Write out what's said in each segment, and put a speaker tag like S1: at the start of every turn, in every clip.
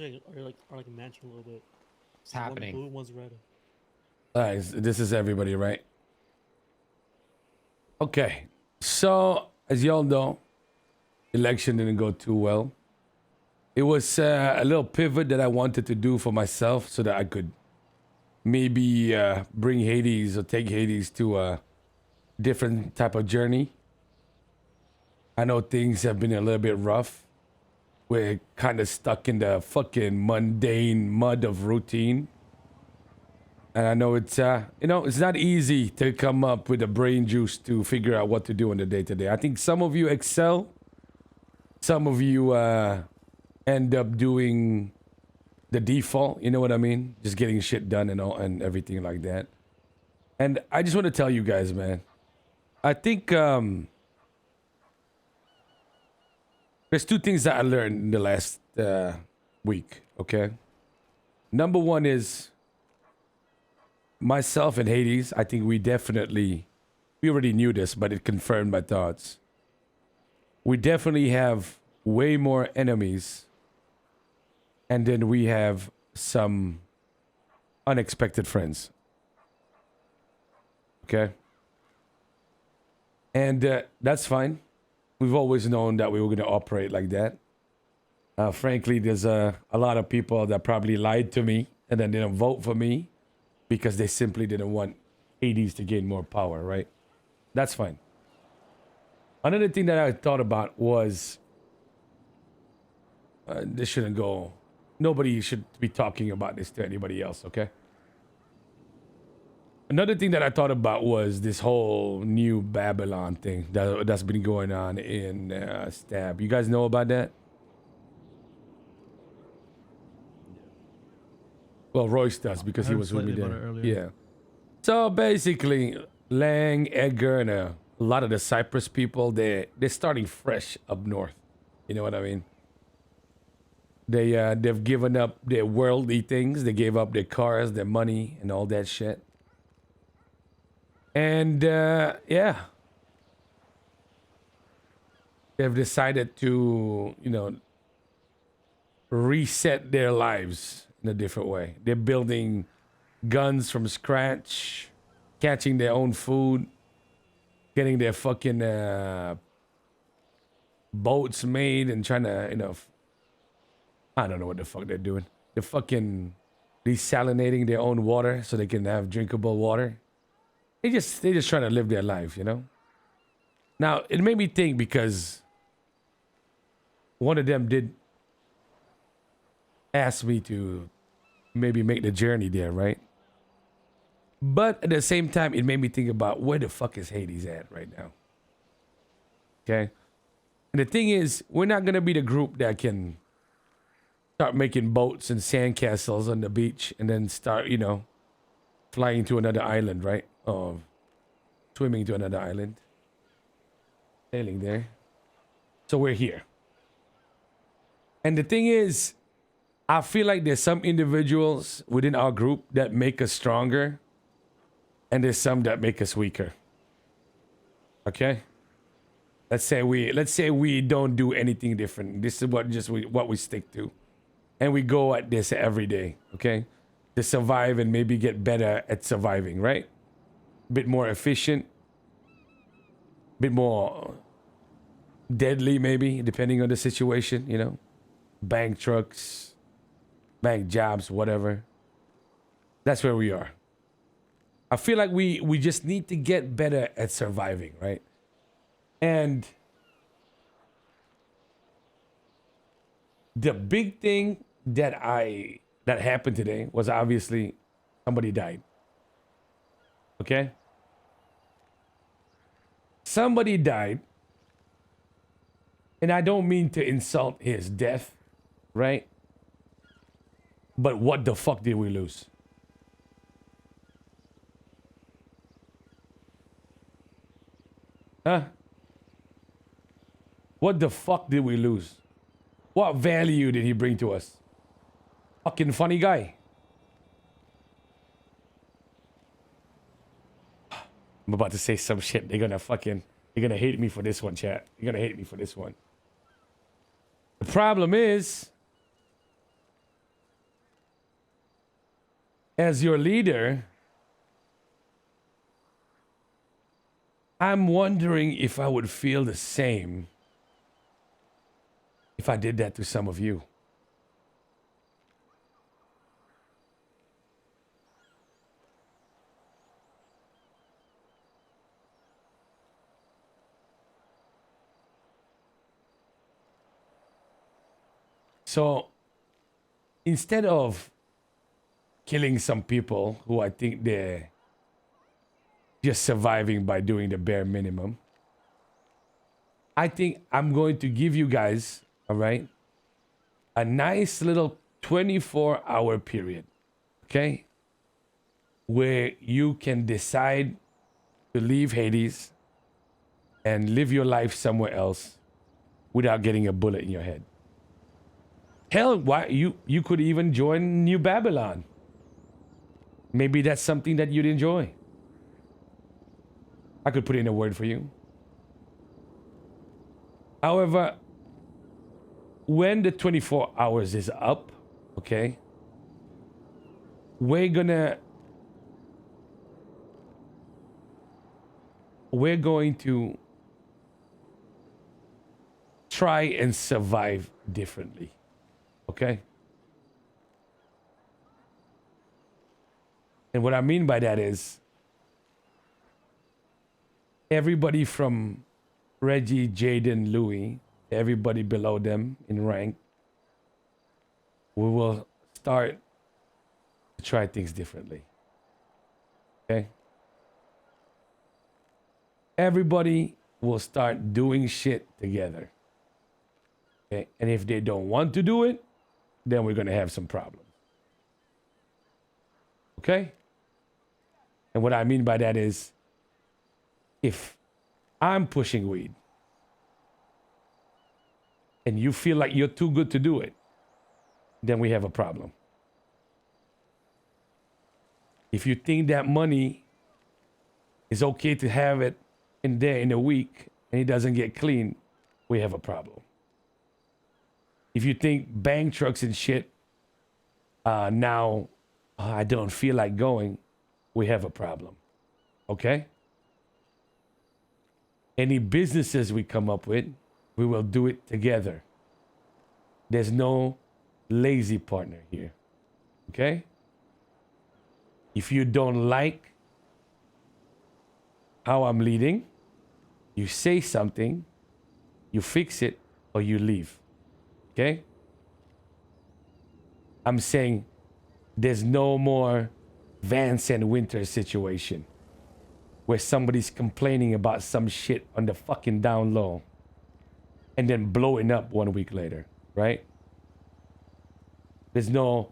S1: are like matching a little bit.
S2: It's
S1: One
S2: happening.
S1: blue, one's red.
S3: Nice. This is everybody, right? Okay. So, as y'all know, election didn't go too well. It was a little pivot that I wanted to do for myself so that I could maybe bring Hades or take Hades to a different type of journey. I know things have been a little bit rough. We're kind of stuck in the fucking mundane mud of routine. And I know it's, it's not easy to come up with the brain juice to figure out what to do in the day to day. I think some of you excel. Some of you end up doing the default. You know what I mean? Just getting shit done and all and everything like that. And I just want to tell you guys, man. I think there's two things that I learned in the last week. Okay. Number one is myself and Hades. I think we already knew this, but it confirmed my thoughts. We definitely have way more enemies, and then we have some unexpected friends. Okay? And that's fine. We've always known that we were going to operate like that. Frankly, there's a lot of people that probably lied to me and then didn't vote for me because they simply didn't want Hades to gain more power, right? That's fine. Another thing that I thought about was this shouldn't go. Nobody should be talking about this to anybody else, okay? Another thing that I thought about was this whole new Babylon thing that's been going on in Stab. You guys know about that? Well, Royce does because he was with me there. Yeah. So basically, Lang, Edgar, and a lot of the Cyprus people, they're starting fresh up north. You know what I mean? They've given up their worldly things. They gave up their cars, their money, and all that shit. And yeah, they've decided to, reset their lives in a different way. They're building guns from scratch, catching their own food, getting their fucking boats made, and trying to, I don't know what the fuck they're doing. They're fucking desalinating their own water so they can have drinkable water. They just trying to live their life, Now, it made me think because one of them did ask me to maybe make the journey there, right? But at the same time, it made me think about where the fuck is Hades at right now? Okay? And the thing is, we're not going to be the group that can start making boats and sandcastles on the beach and then start, flying to another island, right? Oh, swimming to another island. Sailing there. So we're here. And the thing is, I feel like there's some individuals within our group that make us stronger, and there's some that make us weaker. Okay? Let's say we don't do anything different. This is what we stick to. And we go at this every day, okay? To survive and maybe get better at surviving, right? Bit more efficient, bit more deadly maybe, depending on the situation, bank trucks, bank jobs, whatever. That's where we are. I feel like we just need to get better at surviving, right? And the big thing that happened today was obviously somebody died. Okay? Somebody died. And I don't mean to insult his death, right? But what the fuck did we lose? Huh? What the fuck did we lose? What value did he bring to us? Fucking funny guy. I'm about to say some shit. You're gonna hate me for this one, chat. You're gonna hate me for this one. The problem is, as your leader, I'm wondering if I would feel the same if I did that to some of you. So instead of killing some people who I think they're just surviving by doing the bare minimum, I think I'm going to give you guys, all right, a nice little 24-hour period, okay, where you can decide to leave Hades and live your life somewhere else without getting a bullet in your head. Hell, why you could even join New Babylon. Maybe that's something that you'd enjoy. I could put in a word for you. However, when the 24 hours is up, okay, we're going to try and survive differently. Okay? And what I mean by that is everybody from Reggie, Jaden, Louis, everybody below them in rank, we will start to try things differently. Okay? Everybody will start doing shit together. Okay? And if they don't want to do it, then we're going to have some problems. Okay? And what I mean by that is, if I'm pushing weed and you feel like you're too good to do it, then we have a problem. If you think that money is okay to have it in there in a week and it doesn't get clean, we have a problem. If you think bang trucks and shit, now I don't feel like going, we have a problem. Okay? Any businesses we come up with, we will do it together. There's no lazy partner here. Okay? If you don't like how I'm leading, you say something, you fix it, or you leave. Okay? I'm saying there's no more Vance and Winter situation where somebody's complaining about some shit on the fucking down low and then blowing up 1 week later, right? There's no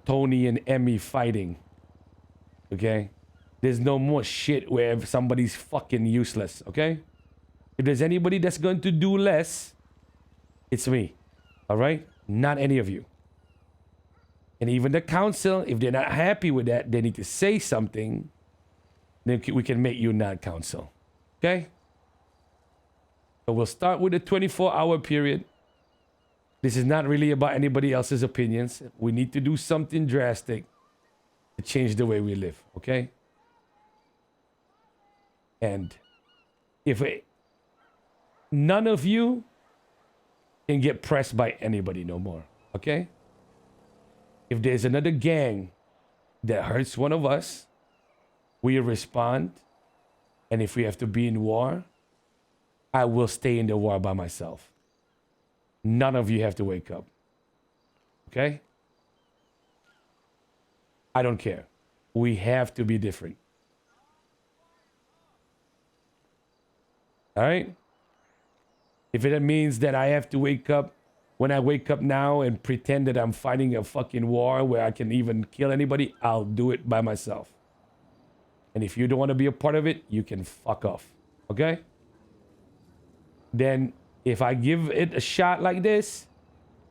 S3: Tony and Emmy fighting. Okay? There's no more shit where somebody's fucking useless, okay? If there's anybody that's going to do less, it's me. All right? Not any of you. And even the council, if they're not happy with that, they need to say something. Then we can make you not council. Okay? So we'll start with a 24-hour period. This is not really about anybody else's opinions. We need to do something drastic to change the way we live. Okay? And if none of you can get pressed by anybody no more. Okay? If there's another gang that hurts one of us, we respond. And if we have to be in war, I will stay in the war by myself. None of you have to wake up. Okay? I don't care. We have to be different. All right? If it means that I have to wake up when I wake up now and pretend that I'm fighting a fucking war where I can even kill anybody, I'll do it by myself. And if you don't want to be a part of it, you can fuck off. Okay? Then if I give it a shot like this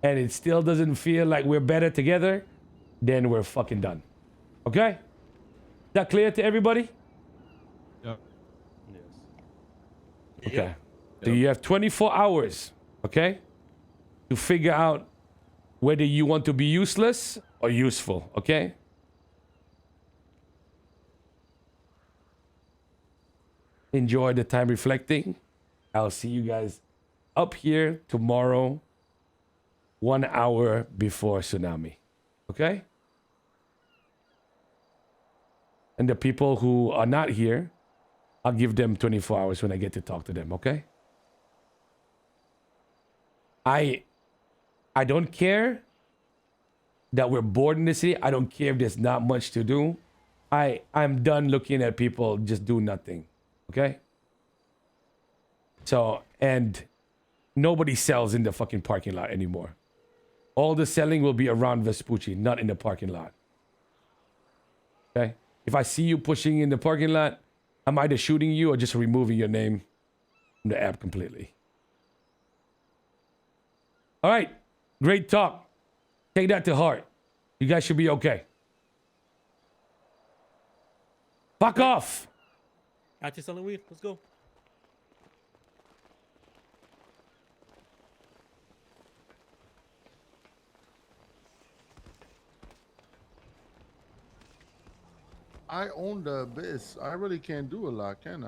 S3: and it still doesn't feel like we're better together, then we're fucking done. Okay? Is that clear to everybody?
S2: Yep.
S1: Yes.
S3: Okay.
S1: Yep.
S3: So you have 24 hours, okay, to figure out whether you want to be useless or useful, okay? Enjoy the time reflecting. I'll see you guys up here tomorrow, 1 hour before tsunami. Okay? And the people who are not here, I'll give them 24 hours when I get to talk to them, okay? I don't care that we're bored in the city. I don't care if there's not much to do. I'm done looking at people just do nothing. Okay? So, and nobody sells in the fucking parking lot anymore. All the selling will be around Vespucci, not in the parking lot. Okay? If I see you pushing in the parking lot, I'm either shooting you or just removing your name from the app completely. All right. Great talk. Take that to heart. You guys should be okay. Fuck off.
S1: Out here selling weed. Let's go.
S2: I own the abyss. I really can't do a lot, can I?